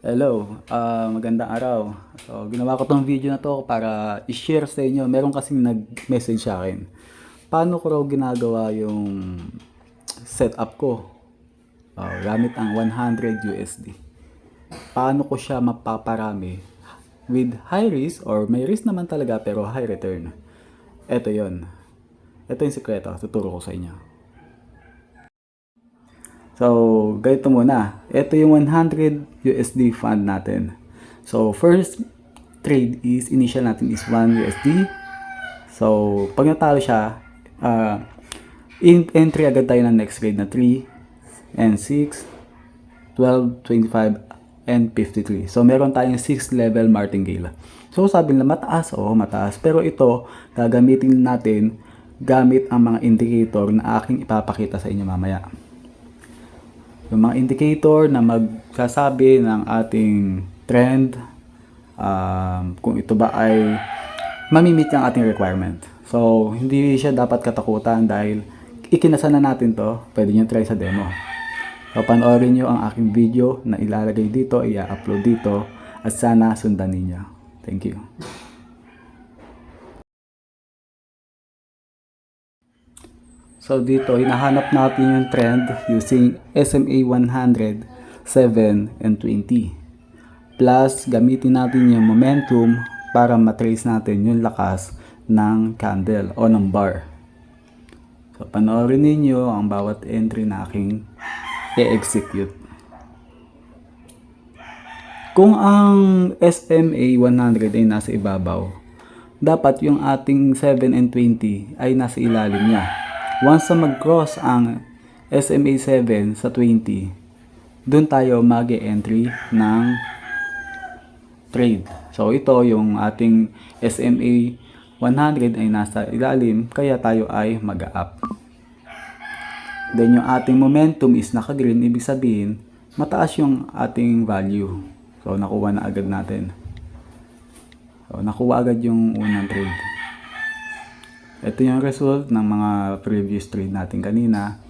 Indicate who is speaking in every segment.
Speaker 1: Hello, magandang araw. So, ginawa ko tong video na to para i-share sa inyo. Meron kasing nag-message sa akin. Paano ko raw ginagawa yung setup ko gamit ang 100 USD. Paano ko siya mapaparami with high risk or may risk naman talaga pero high return. Ito yon. Ito yung sikreto. Tuturo ko sa inyo. So, ganito muna. Ito yung 100 USD fund natin. So, first trade is, initial natin is 1 USD. So, pag natalo siya, entry agad tayo ng next trade na 3 and 6, 12, 25, and 53. So, meron tayong 6 level martingale. So, sabi nila mataas, oo mataas. Pero ito, gagamitin natin gamit ang mga indicator na aking ipapakita sa inyo mamaya. Yung mga indicator na magsasabi ng ating trend, kung ito ba ay mamimit ang ating requirement. So, hindi siya dapat katakutan dahil ikinasa na natin to. Pwede nyo try sa demo. So, panoorin nyo ang aking video na ilalagay dito, i-upload dito, at sana sundan ninyo. Thank you. So dito, hinahanap natin yung trend using SMA 100, 7, and 20. Plus, gamitin natin yung momentum para matrace natin yung lakas ng candle o ng bar. So, panoorin ninyo ang bawat entry na aking i-execute. Kung ang SMA 100 ay nasa ibabaw, dapat yung ating 7 and 20 ay nasa ilalim niya. Once na mag-cross ang SMA 7 sa 20, doon tayo mag-entry ng trade. So ito yung ating SMA 100 ay nasa ilalim, kaya tayo ay mag-up. Then yung ating momentum is naka-green, ibig sabihin mataas yung ating value. So nakuha na agad natin. So nakuha agad yung unang trade. Ito yung result ng mga previous trade natin kanina.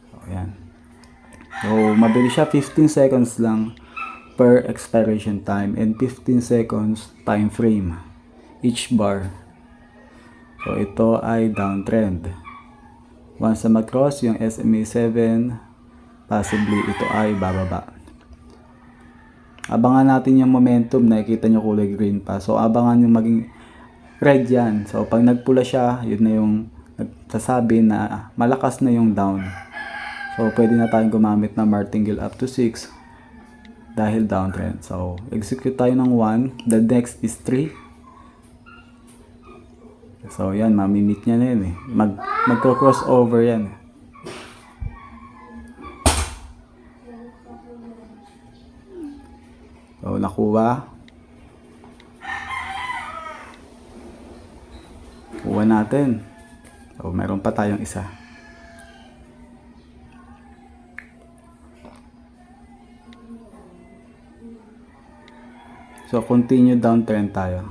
Speaker 1: So, ayan. So, mabilis siya. 15 seconds lang per expiration time and 15 seconds time frame each bar. So, ito ay downtrend. Once na mag-cross yung SMA 7, possibly ito ay bababa. Abangan natin yung momentum. Nakikita nyo kulay green pa. So, abangan yung maging red yan. So, pag nagpula siya, yun na yung nagsasabi na malakas na yung down. So, pwede na tayong gumamit na martingale up to 6 dahil downtrend. So, execute tayo ng 1. The next is 3. So, yan. Mamimit niya na yun eh. Magko-crossover yan. So, nakuha. Kuha natin. So, meron pa tayong isa. So, continue downtrend tayo.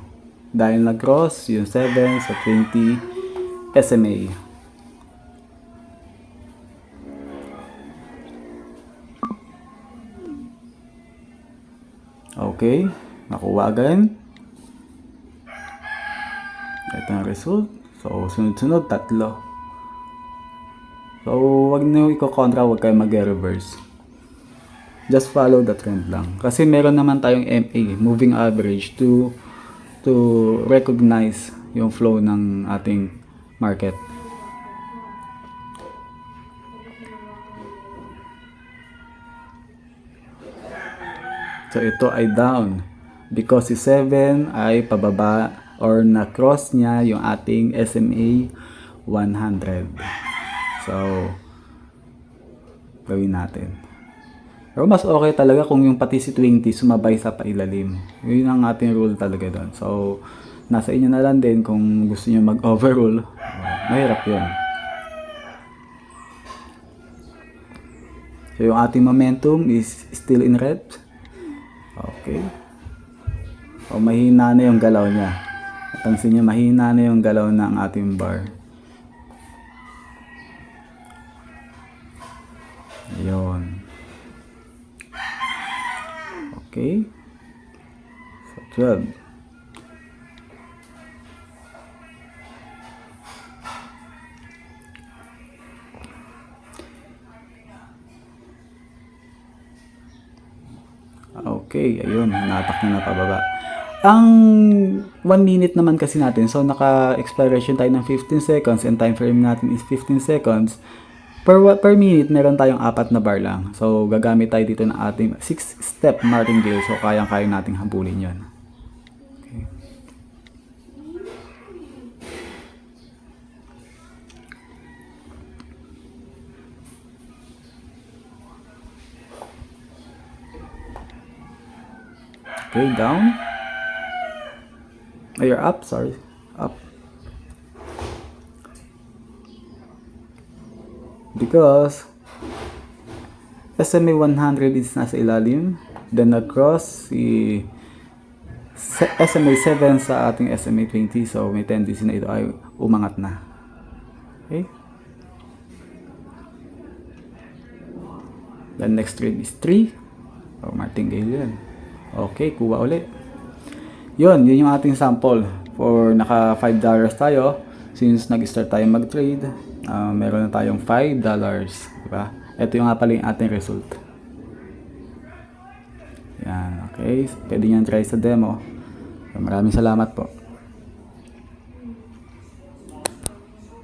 Speaker 1: Dahil nag-cross yung 7 sa 20 SMA. Okay. Nakuha agad. Ito ang result. So, sunod-sunod, tatlo. So, wag nyo i-kontra, wag kayo mag-reverse. Just follow the trend lang. Kasi meron naman tayong MA, moving average, to recognize yung flow ng ating market. So, ito ay down. Because si 7 ay pababa or na-cross niya yung ating SMA 100. So, gawin natin. Pero mas okay talaga kung yung pati si 20 sumabay sa pailalim. Yun ang ating rule talaga doon. So, nasa inyo na lang din kung gusto niyo mag-overrule. Mahirap yun. So, yung ating momentum is still in red. Okay. O, mahina na yung galaw niya. Pansin niyo, mahina na yung galaw ng ating bar. Ayun. Okay. So, 12. Okay, ayun, natak na pababa. Ang 1 minute naman kasi natin, so naka-expiration tayo ng 15 seconds and time frame natin is 15 seconds. Per minute, meron tayong 4 na bar lang. So, gagamit tayo dito ng ating 6-step martingale. So, kayang-kaya nating habulin yon. Okay, down. You're up, sorry. Up. Because SMA 100 is nasa ilalim. Then across si SMA 7 sa ating SMA 20. So may tendency na ito ay umangat na. Okay. The next trade is 3. Oh, martingale yan. Okay, kuha ulit. Yun yung ating sample. For naka $5 tayo. Since nag-start tayo mag-trade, meron na tayong $5. Diba? Ito yung nga pala yung ating result. Yan, okay. Pwede nyo try sa demo. Maraming salamat po.